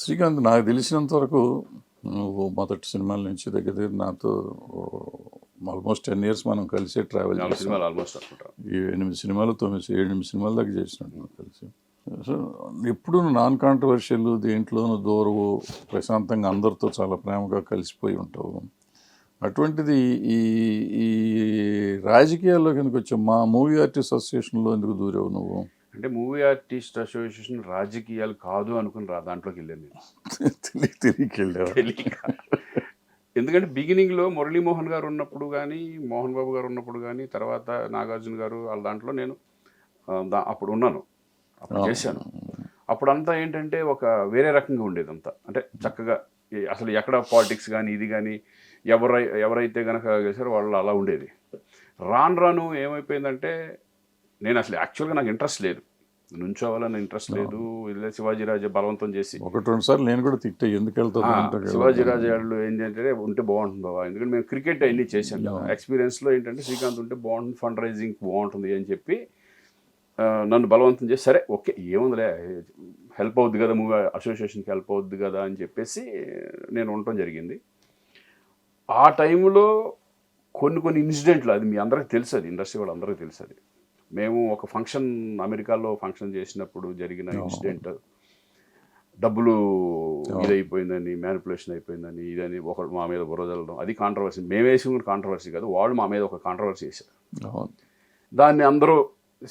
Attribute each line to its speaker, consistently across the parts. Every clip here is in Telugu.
Speaker 1: శ్రీకాంత్, నాకు తెలిసినంత వరకు నువ్వు మొదటి సినిమాల నుంచి దగ్గర దగ్గర నాతో ఆల్మోస్ట్ 10 years మనం కలిసే ట్రావెల్ చేసాం.
Speaker 2: సినిమాలు ఆల్మోస్ట్ అనుకుంటా
Speaker 1: ఈ 8 సినిమాలు 7 సినిమాల దాకా చేసినట్టు కలిసి. సో ఎప్పుడు నాన్ కాంట్రవర్షియల్, దేంట్లోనూ దూరవు, ప్రశాంతంగా అందరితో చాలా ప్రేమగా కలిసిపోయి ఉంటావు. అటువంటిది ఈ ఈ రాజకీయాల్లో కిందకు వచ్చావు. మా మూవీ ఆర్టిస్ట్ అసోసియేషన్లో ఎందుకు దూరావు నువ్వు?
Speaker 2: అంటే మూవీ ఆర్టిస్ట్ అసోసియేషన్ రాజకీయాలు కాదు అనుకుని దాంట్లోకి వెళ్ళాను నేను.
Speaker 1: తిరిగి వెళ్ళావు.
Speaker 2: తెలియక. ఎందుకంటే బిగినింగ్లో మురళీమోహన్ గారు ఉన్నప్పుడు కానీ, మోహన్ బాబు గారు ఉన్నప్పుడు కానీ, తర్వాత నాగార్జున గారు వాళ్ళ దాంట్లో నేను అప్పుడు ఉన్నాను, అప్పుడు చేశాను. అప్పుడంతా ఏంటంటే ఒక వేరే రకంగా ఉండేది అంతా. అంటే చక్కగా అసలు ఎక్కడ పాలిటిక్స్ కానీ ఇది కానీ ఎవరైతే కనుక చేశారో వాళ్ళు అలా ఉండేది. రాను ఏమైపోయిందంటే, నేను అసలు యాక్చువల్గా నాకు ఇంట్రెస్ట్ లేదు, నుంచోవాలని ఇంట్రెస్ట్ లేదు. శివాజీ రాజా బలవంతం చేసి
Speaker 1: 1-2 సార్లు నేను కూడా తిట్టా, ఎందుకు వెళ్తాను.
Speaker 2: శివాజీ రాజా వాళ్ళు ఏంటంటే ఉంటే బాగుంటుంది బాబా, ఎందుకంటే మేము క్రికెట్ అన్నీ చేశాను. ఎక్స్పీరియన్స్లో ఏంటంటే శ్రీకాంత్ ఉంటే బాగుంటుంది, ఫండ్ రైజింగ్ బాగుంటుంది అని చెప్పి నన్ను బలవంతం చేసి, సరే ఓకే ఏముందిలే, హెల్ప్ అవుద్ది కదా, మూవీ అసోసియేషన్కి హెల్ప్ అవుద్ది కదా అని చెప్పేసి నేను ఉండటం జరిగింది. ఆ టైంలో కొన్ని ఇన్సిడెంట్లు, అది మీ అందరికీ తెలుసు, అది ఇండస్ట్రీ వాళ్ళు అందరికీ తెలుసు. అది మేము ఒక ఫంక్షన్ అమెరికాలో ఫంక్షన్ చేసినప్పుడు జరిగిన ఇన్సిడెంట్, డబ్బులు ఇదైపోయిందని, మ్యానిపులేషన్ అయిపోయిందని, ఇదని ఒకళ్ళు మా మీద బుర్ర చల్లడం, అది కాంట్రవర్సీ. మేము వేసిన కాంట్రవర్సీ కాదు, వాళ్ళు మా మీద ఒక కాంట్రవర్సీ చేశారు. దాన్ని అందరూ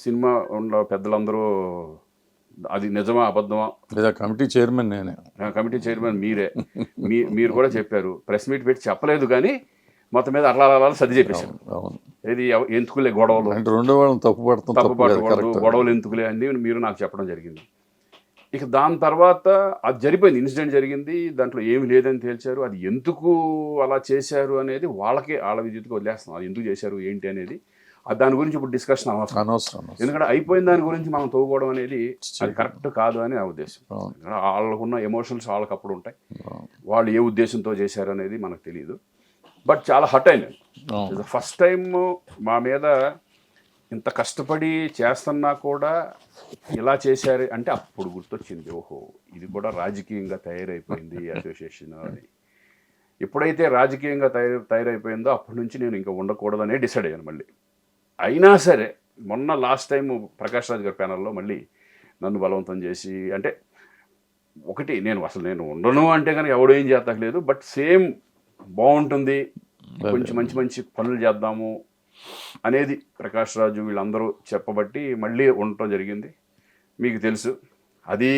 Speaker 2: సినిమా ఉన్న పెద్దలందరూ అది నిజమా అబద్ధమా, లేదా
Speaker 1: కమిటీ చైర్మన్ నేనే,
Speaker 2: కమిటీ చైర్మన్ మీరే, మీరు కూడా చెప్పారు, ప్రెస్ మీట్ పెట్టి చెప్పలేదు కానీ మొత్తం మీద అట్లా సర్ది చెప్పేశారు. ఇది ఎందుకులే గొడవలు,
Speaker 1: అంటే రెండో వాళ్ళని తప్పుపడకూడదు,
Speaker 2: గొడవలు ఎందుకులే అని మీరు నాకు చెప్పడం జరిగింది. ఇక దాని తర్వాత అది జరిపోయింది, ఇన్సిడెంట్ జరిగింది, దాంట్లో ఏమి లేదని తేల్చారు. అది ఎందుకు అలా చేశారు అనేది వాళ్ళకే, వాళ్ళ విద్యుత్కి వదిలేస్తాం, అది ఎందుకు చేశారు ఏంటి అనేది. దాని గురించి ఇప్పుడు డిస్కషన్ అనవసరం, ఎందుకంటే అయిపోయిన దాని గురించి మనం తోగుకోవడం అనేది అది కరెక్ట్ కాదు అని నా ఉద్దేశం. వాళ్ళకున్న ఎమోషన్స్ వాళ్ళకి అప్పుడు ఉంటాయి, వాళ్ళు ఏ ఉద్దేశంతో చేశారు అనేది మనకు తెలియదు. బట్ చాలా హర్ట్ అయినాను. ఫస్ట్ టైం మా మీద ఇంత కష్టపడి చేస్తున్నా కూడా ఇలా చేశారు అంటే అప్పుడు గుర్తొచ్చింది, ఓహో ఇది కూడా రాజకీయంగా తయారైపోయింది అసోసియేషన్ అని. ఎప్పుడైతే రాజకీయంగా తయారైపోయిందో అప్పటి నుంచి నేను ఇంకా ఉండకూడదనే డిసైడ్ అయ్యాను. మళ్ళీ అయినా సరే మొన్న లాస్ట్ టైం ప్రకాష్ రాజ్ గారి ప్యానల్లో మళ్ళీ నన్ను బలవంతం చేసి, అంటే ఒకటి నేను ఉండను అంటే కనుక ఎవడో ఏం చేస్తలేదు, బట్ సేమ్ బాగుంటుంది, కొంచెం మంచి పనులు చేద్దాము అనేది ప్రకాష్ రాజు వీళ్ళందరూ చెప్పబట్టి మళ్ళీ ఉండటం జరిగింది. మీకు తెలుసు అది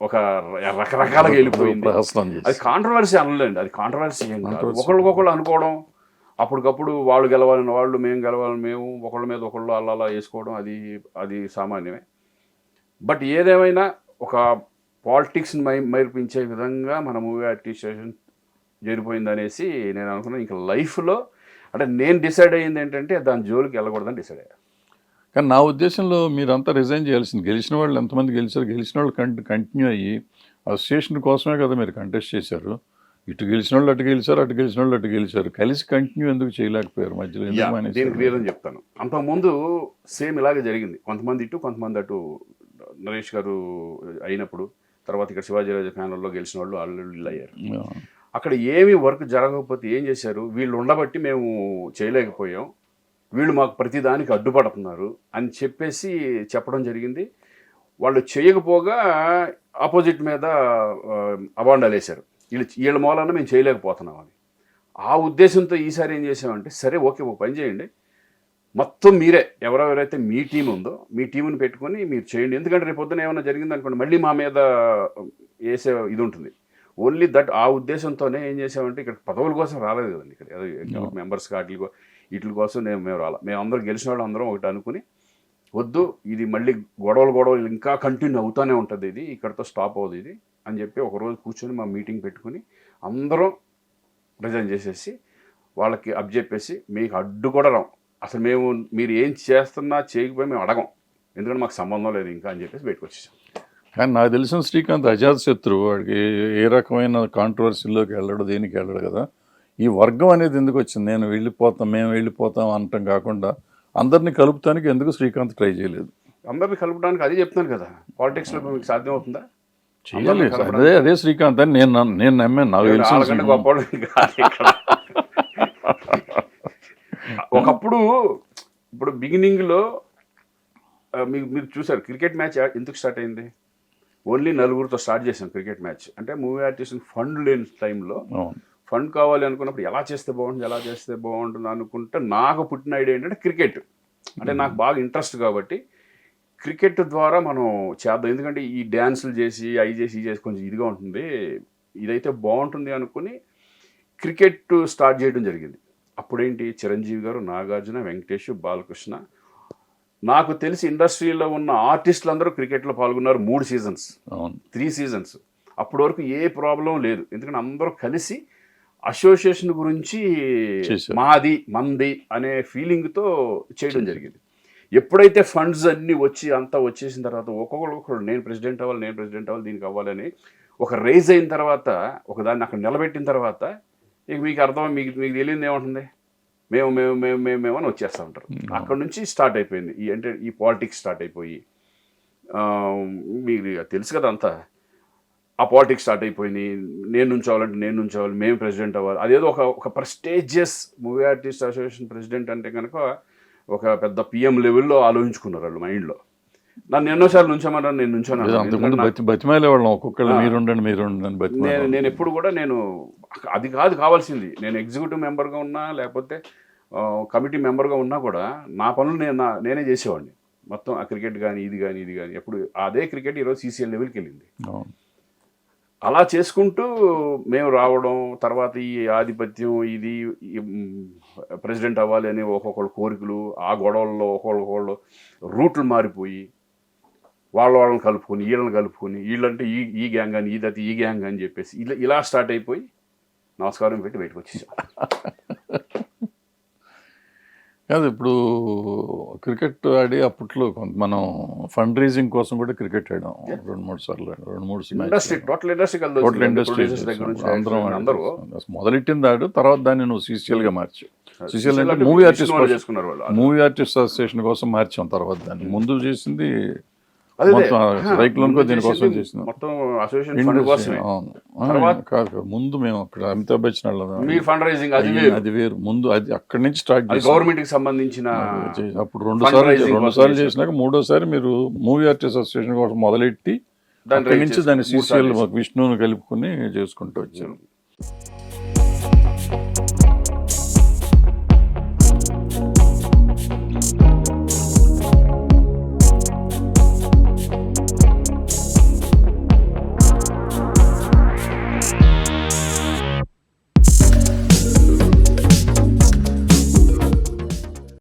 Speaker 2: ఒక రకరకాలుగా వెళ్ళిపోయింది. అది కాంట్రవర్సీ అనలేండి, అది కాంట్రవర్సీ ఏం కాదు. ఒకళ్ళకొకళ్ళు అనుకోవడం, అప్పటికప్పుడు వాళ్ళు గెలవాలని వాళ్ళు, మేము గెలవాలని మేము, ఒకళ్ళ మీద ఒకళ్ళు అలా వేసుకోవడం, అది సామాన్యమే. బట్ ఏదేమైనా ఒక పాలిటిక్స్ని మైర్పించే విధంగా మన మూవీ ఆర్టిస్టేషన్ జరిగిపోయింది అనేసి నేను అనుకున్నాను. ఇంకా లైఫ్లో అంటే నేను డిసైడ్ అయ్యింది ఏంటంటే దాని జోలికి వెళ్ళకూడదని డిసైడ్ అయ్యాను.
Speaker 1: కానీ నా ఉద్దేశంలో మీరంతా రిజైన్ చేయాల్సింది. గెలిచిన వాళ్ళు ఎంతమంది గెలిచిన వాళ్ళు కంటిన్యూ అయ్యి అసోసియేషన్ కోసమే కదా మీరు కంటెస్ట్ చేశారు. ఇటు గెలిచిన వాళ్ళు అటు గెలిచారు, అటు గెలిచిన వాళ్ళు అటు గెలిచారు, కలిసి కంటిన్యూ ఎందుకు చేయలేకపోయారు మధ్యలో?
Speaker 2: దీనికి రీజన్ చెప్తాను. అంతకుముందు సేమ్ ఇలాగే జరిగింది, కొంతమంది ఇటు కొంతమంది అటు. నరేష్ గారు అయినప్పుడు తర్వాత ఇక్కడ శివాజీరాజు ప్యానల్లో గెలిచిన వాళ్ళు వాళ్ళు అయ్యారు. అక్కడ ఏమి వర్క్ జరగకపోతే ఏం చేశారు, వీళ్ళు ఉండబట్టి మేము చేయలేకపోయాం, వీళ్ళు మాకు ప్రతిదానికి అడ్డుపడుతున్నారు అని చెప్పేసి చెప్పడం జరిగింది. వాళ్ళు చేయకపోగా ఆపోజిట్ మీద అబాండాలు వేశారు, వీళ్ళ మూలాన మేము చేయలేకపోతున్నాం అని. ఆ ఉద్దేశంతో ఈసారి ఏం చేసామంటే, సరే ఓకే ఒక పని చేయండి, మొత్తం మీరే ఎవరెవరైతే మీ టీం ఉందో మీ టీంని పెట్టుకొని మీరు చేయండి. ఎందుకంటే రేపు పొద్దున ఏమైనా జరిగింది అనుకోండి మళ్ళీ మా మీద వేసే ఇది ఉంటుంది. ఓన్లీ దట్ ఆ ఉద్దేశంతోనే ఏం చేసామంటే, ఇక్కడ పదవుల కోసం రాలేదు కదండి, ఇక్కడ మెంబర్స్ వీటి కోసం మేము రాలా. మేము అందరూ గెలిచిన వాళ్ళు అందరం ఒకటి అనుకుని, వద్దు ఇది మళ్ళీ గొడవలు ఇంకా కంటిన్యూ అవుతూనే ఉంటుంది, ఇది ఇక్కడతో స్టాప్ అవుతుంది ఇది అని చెప్పి ఒకరోజు కూర్చొని మా మీటింగ్ పెట్టుకుని అందరం రిజైన్ చేసేసి వాళ్ళకి అబ్జెప్పేసి, మీకు అడ్డు కూడా రాం, అసలు మీరు ఏం చేస్తున్నా చేయకపోయి మేము అడగం, ఎందుకంటే మాకు సంబంధం లేదు ఇంకా అని చెప్పేసి బయటకు వచ్చేసాం.
Speaker 1: కానీ నాకు తెలిసిన శ్రీకాంత్ అజాత్ శత్రువు, వాడికి ఏ రకమైన కాంట్రవర్సీలోకి వెళ్ళడు, దేనికి వెళ్ళడు కదా. ఈ వర్గం అనేది ఎందుకు వచ్చింది? మేము వెళ్ళిపోతాం అనటం కాకుండా అందరినీ కలుపుతానికి ఎందుకు శ్రీకాంత్ ట్రై చేయలేదు?
Speaker 2: అందరినీ కలుపుడానికి అది చెప్తున్నాను కదా, పాలిటిక్స్లో మీకు సాధ్యం అవుతుందా?
Speaker 1: చేయాలి. అదే శ్రీకాంత్ అని నేను నమ్మాను. నాకు
Speaker 2: వాళ్ళకంటే
Speaker 1: తెలిసి
Speaker 2: గొప్పవాడు కాదు ఇక్కడ. ఒకప్పుడు ఇప్పుడు బిగినింగ్లో మీరు చూసారు క్రికెట్ మ్యాచ్ ఎందుకు స్టార్ట్ అయింది? ఓన్లీ నలుగురితో స్టార్ట్ చేసాం క్రికెట్ మ్యాచ్. అంటే మూవీ ఆర్టిస్ట్ ఫండ్ లేని టైంలో ఫండ్ కావాలి అనుకున్నప్పుడు ఎలా చేస్తే బాగుంటుంది అనుకుంటే నాకు పుట్టిన ఐడియా ఏంటంటే క్రికెట్. అంటే నాకు బాగా ఇంట్రెస్ట్ కాబట్టి క్రికెట్ ద్వారా మనం చేద్దాం. ఎందుకంటే ఈ డ్యాన్సులు చేసి అవి చేసి కొంచెం ఇదిగా ఉంటుంది, ఇదైతే బాగుంటుంది అనుకుని క్రికెట్ స్టార్ట్ చేయడం జరిగింది. అప్పుడేంటి చిరంజీవి గారు, నాగార్జున, వెంకటేష్, బాలకృష్ణ, నాకు తెలిసి ఇండస్ట్రీలో ఉన్న ఆర్టిస్టులు అందరూ క్రికెట్లో పాల్గొన్నారు. 3 సీజన్స్, 3 సీజన్స్. అప్పటి వరకు ఏ ప్రాబ్లం లేదు, ఎందుకంటే అందరూ కలిసి అసోసియేషన్ గురించి మాది మంది అనే ఫీలింగ్తో చేయడం జరిగింది. ఎప్పుడైతే ఫండ్స్ అన్నీ అంతా వచ్చేసిన తర్వాత ఒక్కొక్కరు నేను ప్రెసిడెంట్ అవ్వాలి దీనికి అవ్వాలని ఒక రైజ్ అయిన తర్వాత, ఒక దాన్ని అక్కడ నిలబెట్టిన తర్వాత ఇక మీకు అర్థం, మీకు తెలియదు ఏముంటుంది, మేము అని వచ్చేస్తూ ఉంటారు. అక్కడ నుంచి స్టార్ట్ అయిపోయింది ఈ పాలిటిక్స్ స్టార్ట్ అయిపోయి, మీకు తెలుసు కదా అంతా, ఆ పాలిటిక్స్ స్టార్ట్ అయిపోయింది. నేను నుంచోవాలి, మేము ప్రెసిడెంట్ అవ్వాలి. అదేదో ఒక prestigious movie artist association president అంటే కనుక ఒక పెద్ద పిఎం లెవెల్లో ఆలోచించుకున్నారు వాళ్ళు మైండ్లో. నన్ను ఎన్నోసార్లు నుంచోమన్నారు, నేను నుంచోను.
Speaker 1: బతిమాలేవాళ్ళం ఒక్కొక్కళ్ళు, మీరుండండి.
Speaker 2: నేను ఎప్పుడు కూడా అది కాదు కావాల్సింది. నేను ఎగ్జిక్యూటివ్ మెంబర్గా ఉన్నా లేకపోతే కమిటీ మెంబర్గా ఉన్నా కూడా నా పనులు నేనే చేసేవాడిని మొత్తం. ఆ క్రికెట్ కానీ ఇది కానీ ఎప్పుడు అదే క్రికెట్ ఈరోజు CCL లెవెల్కి వెళ్ళింది. అలా చేసుకుంటూ మేము రావడం, తర్వాత ఈ ఆధిపత్యం, ఇది ప్రెసిడెంట్ అవ్వాలి అని ఒక్కొక్కళ్ళు కోరికలు, ఆ గొడవల్లో ఒక్కొక్కళ్ళు రూట్లు మారిపోయి వాళ్ళని కలుపుకొని వీళ్ళని కలుపుకొని, వీళ్ళంటే ఈ గ్యాంగ్ అని, ఇదైతే ఈ గ్యాంగ్ అని చెప్పేసి ఇలా స్టార్ట్ అయిపోయి నమస్కారం పెట్టి బయటకు వచ్చేసాం.
Speaker 1: కాదు, ఇప్పుడు క్రికెట్ ఆడి అప్పట్లో మనం ఫండ్ రైజింగ్ కోసం కూడా క్రికెట్ ఆడాం 2-3 సార్లు. 2-3
Speaker 2: టోటల్ ఇండస్ట్రీ అందరూ
Speaker 1: మొదలెట్టింది ఆడు. తర్వాత దాన్ని నువ్వు CCL గా మార్చు. CCL అంటే మూవీ ఆర్టిస్ట్ అసోసియేషన్ కోసం మార్చాం. తర్వాత దాన్ని ముందు చేసింది దీనికోసం చేసిన
Speaker 2: మొత్తం అసోసియేషన్ ఫండ్ కోసమే.
Speaker 1: కాదు, ముందు మేము అక్కడ అమితాబ్ బచ్చన్
Speaker 2: ఫండ్ రైజింగ్
Speaker 1: అది వేరు. ముందు అది అక్కడి నుంచి స్టార్ట్ చేసి
Speaker 2: గవర్నమెంట్ కి సంబంధించిన
Speaker 1: అప్పుడు 2 సార్లు చేసినాక 3వసారి మీరు మూవీ ఆర్టిస్ట్ అసోసియేషన్ కోసం మొదలెట్టి అక్కడి నుంచి దాన్ని CCL విష్ణువుని కలుపుకొని చేసుకుంటూ వచ్చారు.